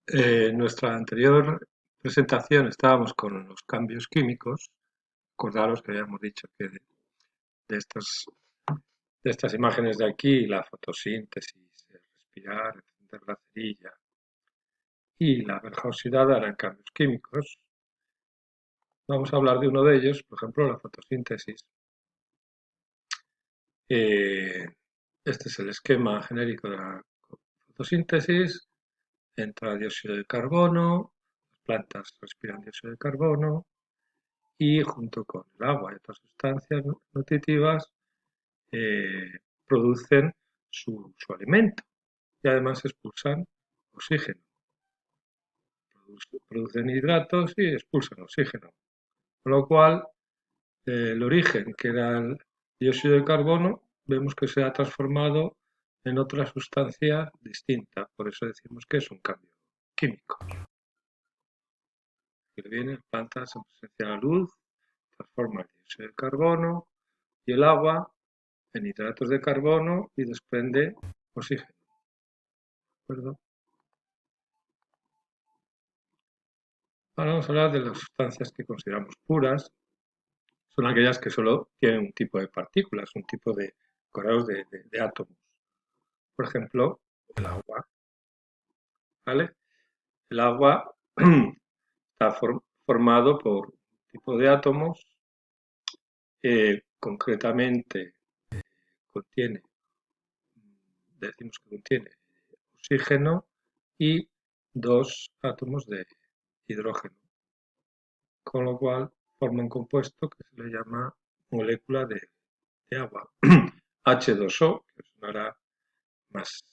En nuestra anterior presentación estábamos con los cambios químicos. Acordaros que habíamos dicho que de estas, de estas imágenes de aquí, la fotosíntesis, el respirar, encender la cerilla y la verja oxidada eran cambios químicos. Vamos a hablar de uno de ellos, por ejemplo, la fotosíntesis. Eh, este es el esquema genérico de la fotosíntesis. Entra dióxido de carbono, las plantas respiran dióxido de carbono, y junto con el agua y otras sustancias nutritivas producen su alimento y además expulsan oxígeno. Producen hidratos y expulsan oxígeno. Con lo cual, el origen, que era el dióxido de carbono, vemos que se ha transformado en otra sustancia distinta. Por eso decimos que es un cambio químico. Que viene plantas en presencia de la luz, transforma el dióxido de carbono y el agua en hidratos de carbono y desprende oxígeno. ¿De acuerdo? Ahora vamos a hablar de las sustancias que consideramos puras. Son aquellas que solo tienen un tipo de partículas, un tipo de correos de átomos. Por ejemplo, el agua. ¿Vale? El agua está formado por un tipo de átomos. Concretamente, contiene, decimos que contiene oxígeno y dos átomos de hidrógeno, con lo cual forma un compuesto que se le llama molécula de agua, H2O, que sonará más.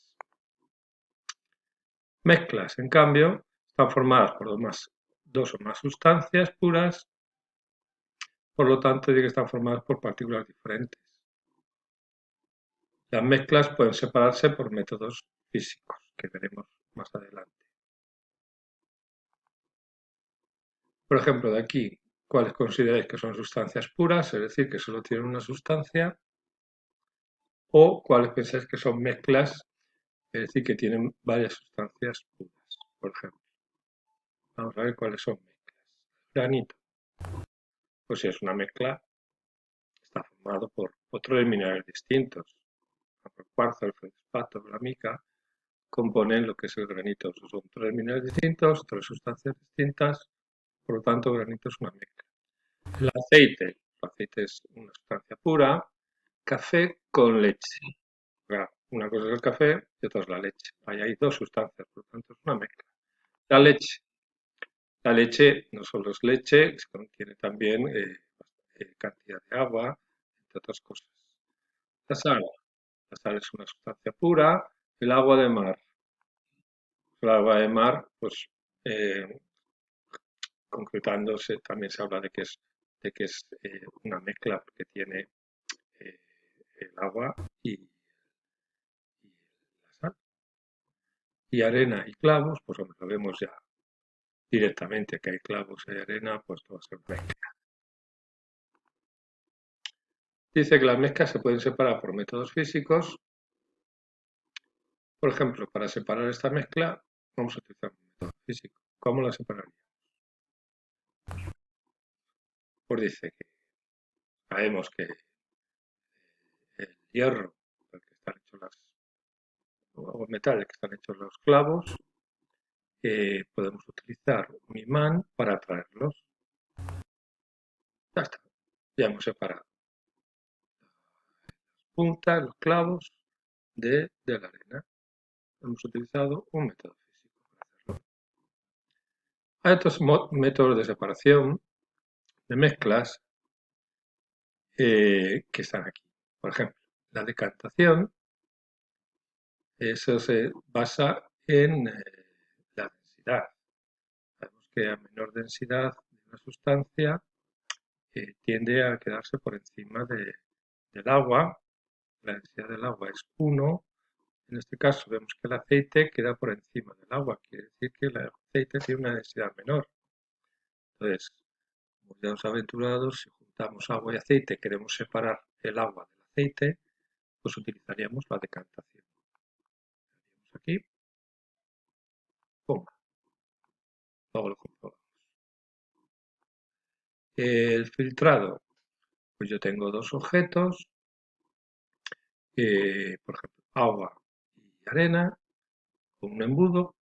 Mezclas, en cambio, están formadas por dos o más sustancias puras, por lo tanto, dice que están formadas por partículas diferentes. Las mezclas pueden separarse por métodos físicos, que veremos más adelante. Por ejemplo, de aquí, ¿cuáles consideráis que son sustancias puras? Es decir, que solo tienen una sustancia. ¿O cuáles pensáis que son mezclas? Es decir, que tienen varias sustancias puras. Por ejemplo, vamos a ver cuáles son mezclas. Granito. Pues si es una mezcla, está formado por otros minerales distintos. El cuarzo, el feldespato, la mica, componen lo que es el granito. Son tres minerales distintos, tres sustancias distintas, por lo tanto, granito es una mezcla. El aceite es una sustancia pura. Café con leche. Una cosa es el café y otra es la leche. Ahí hay dos sustancias, por lo tanto es una mezcla. La leche. La leche no solo es leche, contiene también cantidad de agua, entre otras cosas. La sal. La sal es una sustancia pura. El agua de mar. El agua de mar, pues eh, concretándose, también se habla de que es una mezcla porque tiene eh, el agua y la sal. Y arena y clavos, pues hombre, lo vemos ya directamente que hay clavos y arena, pues todo va a ser mezcla. Dice que las mezclas se pueden separar por métodos físicos. Por ejemplo, para separar esta mezcla, vamos a utilizar un método físico. ¿Cómo la separaríamos? Pues dice que sabemos que el hierro, del que están hechos o el metal del que están hechos los clavos, podemos utilizar un imán para atraerlos. Ya está, ya hemos separado las puntas, los clavos de la arena. Hemos utilizado un método físico para hacerlo. Hay otros métodos de separación de mezclas que están aquí. Por ejemplo, la decantación, eso se basa en la densidad. Sabemos que a menor densidad de una sustancia tiende a quedarse por encima del agua. La densidad del agua es 1. En este caso vemos que el aceite queda por encima del agua. Quiere decir que el aceite tiene una densidad menor. Entonces, como ya os aventurados, si juntamos agua y aceite, queremos separar el agua del aceite, pues utilizaríamos la decantación. Aquí, ponga. luego lo comprobamos. El filtrado, pues yo tengo dos objetos, por ejemplo, agua y arena, con un embudo,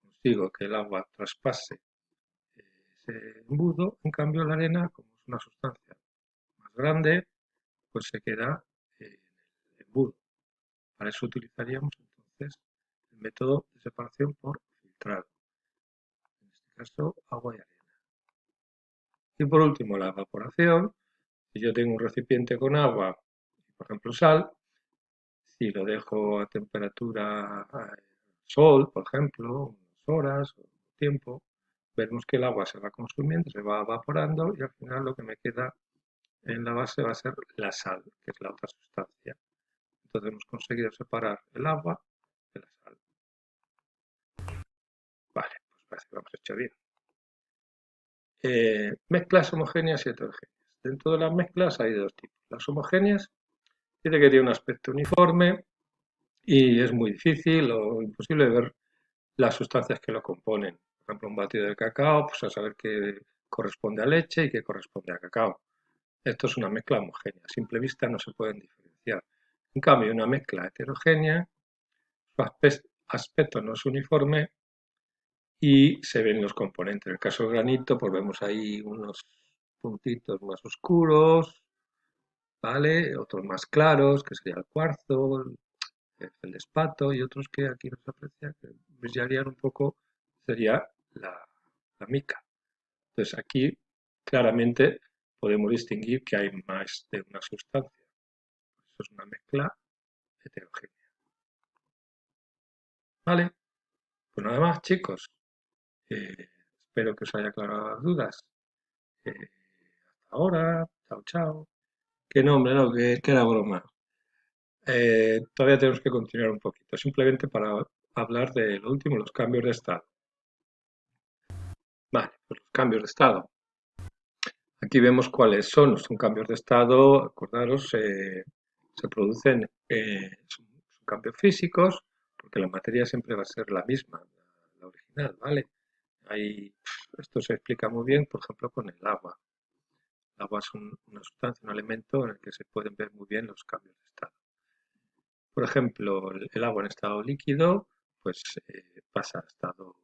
consigo que el agua traspase ese embudo, en cambio la arena, como es una sustancia más grande, pues se queda en el embudo. Para eso utilizaríamos entonces el método de separación por filtrado, en este caso agua y arena. Y por último la evaporación, si yo tengo un recipiente con agua, por ejemplo sal, si lo dejo a temperatura sol, por ejemplo, unas horas o tiempo, vemos que el agua se va consumiendo, se va evaporando y al final lo que me queda en la base va a ser la sal, que es la otra sustancia. Entonces hemos conseguido separar el agua de la sal. Vale, pues parece que lo hemos hecho bien. Mezclas homogéneas y heterogéneas. Dentro de las mezclas hay dos tipos. Las homogéneas dice que tiene un aspecto uniforme y es muy difícil o imposible ver las sustancias que lo componen. Por ejemplo, un batido de cacao, pues a saber qué corresponde a leche y qué corresponde a cacao. Esto es una mezcla homogénea. A simple vista no se pueden diferenciar. En cambio, una mezcla heterogénea, su aspecto no es uniforme y se ven los componentes. En el caso del granito, pues vemos ahí unos puntitos más oscuros, ¿vale? Otros más claros, que sería el cuarzo, el feldespato, y otros que aquí no se aprecia, que brillarían un poco, sería la mica. Entonces aquí claramente podemos distinguir que hay más de una sustancia. Eso es una mezcla heterogénea. ¿Vale? Pues nada más, chicos. Espero que os haya aclarado las dudas. Hasta ahora. Chao, chao. Que no, hombre, no, que era broma. Todavía tenemos que continuar un poquito, simplemente para hablar de lo último, los cambios de estado. Vale, pues los cambios de estado. Aquí vemos cuáles son cambios de estado, acordaros, se producen, son cambios físicos, porque la materia siempre va a ser la misma, la original, ¿vale? Esto se explica muy bien, por ejemplo, con el agua. El agua es una sustancia, un elemento en el que se pueden ver muy bien los cambios de estado. Por ejemplo, el agua en estado líquido, pues pasa a estado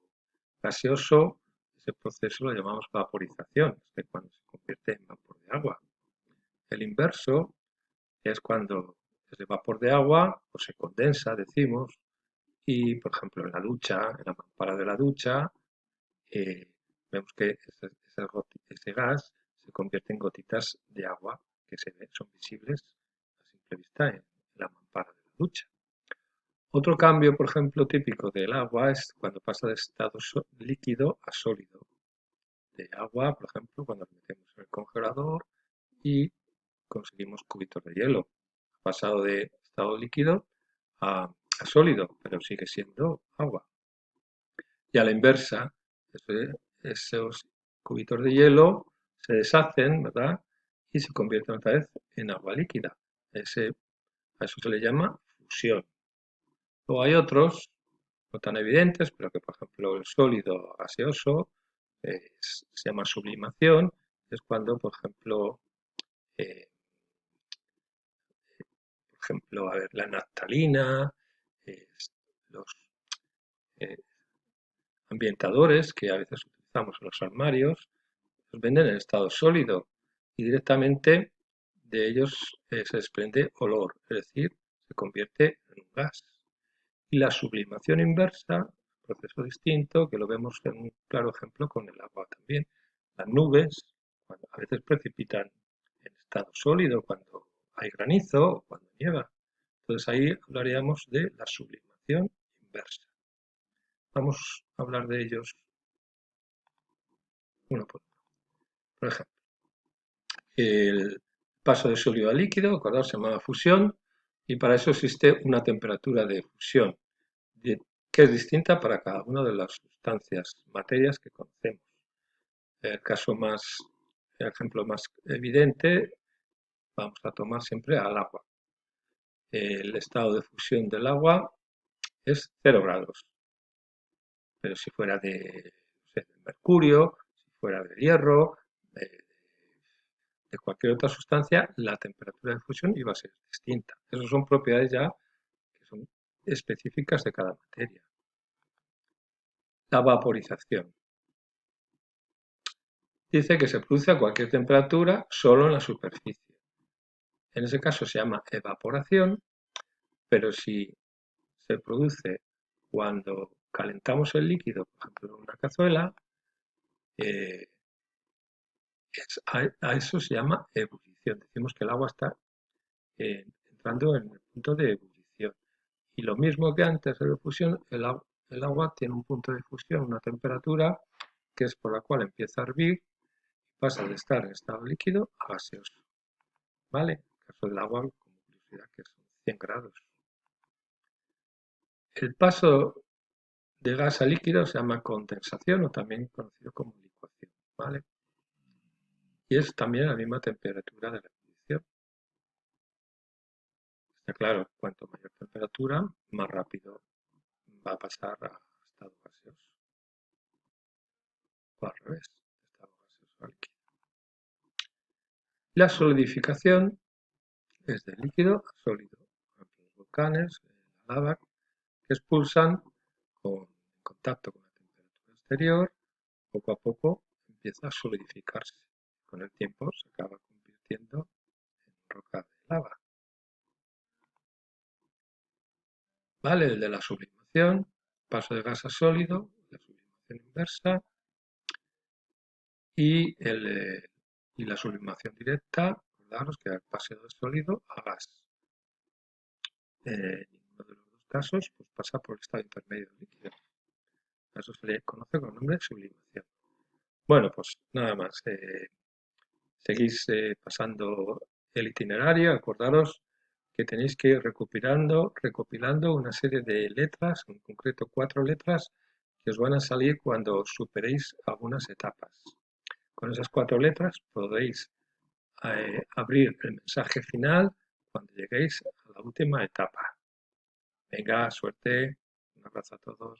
gaseoso. Ese proceso lo llamamos vaporización, es cuando se convierte en vapor de agua. El inverso es cuando es de vapor de agua o se condensa, decimos, y por ejemplo en la ducha, en la mampara de la ducha, eh, vemos que ese gas se convierte en gotitas de agua que son visibles a simple vista en la mampara de la ducha. Otro cambio, por ejemplo, típico del agua es cuando pasa de estado líquido a sólido. De agua, por ejemplo, cuando lo metemos en el congelador y conseguimos cubitos de hielo. Ha pasado de estado líquido a sólido, pero sigue siendo agua. Y a la inversa, esos cubitos de hielo se deshacen, ¿verdad? Y se convierten otra vez en agua líquida. A eso se le llama fusión. Luego hay otros, no tan evidentes, pero que por ejemplo el sólido gaseoso se llama sublimación, es cuando eh, por ejemplo, a ver, la naftalina, eh, los eh, ambientadores que a veces utilizamos en los armarios, los venden en estado sólido y directamente de ellos se desprende olor, es decir, se convierte en un gas. Y la sublimación inversa, proceso distinto, que lo vemos en un claro ejemplo con el agua también. Las nubes, cuando a veces precipitan en estado sólido, cuando hay granizo o cuando nieva. Entonces ahí hablaríamos de la sublimación inversa. Vamos a hablar de ellos uno por uno. Por ejemplo, el paso de sólido a líquido, acordaos, se llama fusión, y para eso existe una temperatura de fusión que es distinta para cada una de las sustancias, materias que conocemos. El ejemplo más evidente, vamos a tomar siempre al agua. El estado de fusión del agua es 0 grados, pero si fuera de mercurio, si fuera de hierro, de cualquier otra sustancia, la temperatura de fusión iba a ser distinta. Esas son propiedades ya que son específicas de cada materia. La vaporización. Dice que se produce a cualquier temperatura solo en la superficie. En ese caso se llama evaporación, pero si se produce cuando calentamos el líquido, por ejemplo, en una cazuela, eh, a eso se llama ebullición. Decimos que el agua está entrando en el punto de ebullición. Y lo mismo que antes de la fusión, el agua tiene un punto de fusión, una temperatura, que es por la cual empieza a hervir, pasa de estar en estado líquido a gaseoso. ¿Vale? En el caso del agua, como curiosidad, que son 100 grados. El paso de gas a líquido se llama condensación o también conocido como licuación. ¿Vale? Y es también la misma temperatura de la ebullición. Está claro, cuanto mayor temperatura, más rápido va a pasar a estado gaseoso. O al revés, estado gaseoso a líquido. La solidificación es de líquido a sólido. Por ejemplo, los volcanes, la lava, que expulsan en contacto con la temperatura exterior, poco a poco empieza a solidificarse. Con el tiempo se acaba convirtiendo en roca de lava. ¿Vale? El de la sublimación, paso de gas a sólido, la sublimación inversa y, y la sublimación directa, recordaros que pase de sólido a gas. Ninguno de los dos casos pues, pasa por el estado intermedio del líquido. A eso se le conoce con el nombre de sublimación. Bueno, pues nada más. Seguís pasando el itinerario. Acordaros que tenéis que ir recopilando una serie de letras, en concreto 4 letras, que os van a salir cuando superéis algunas etapas. Con esas 4 letras podéis abrir el mensaje final cuando lleguéis a la última etapa. Venga, suerte, un abrazo a todos.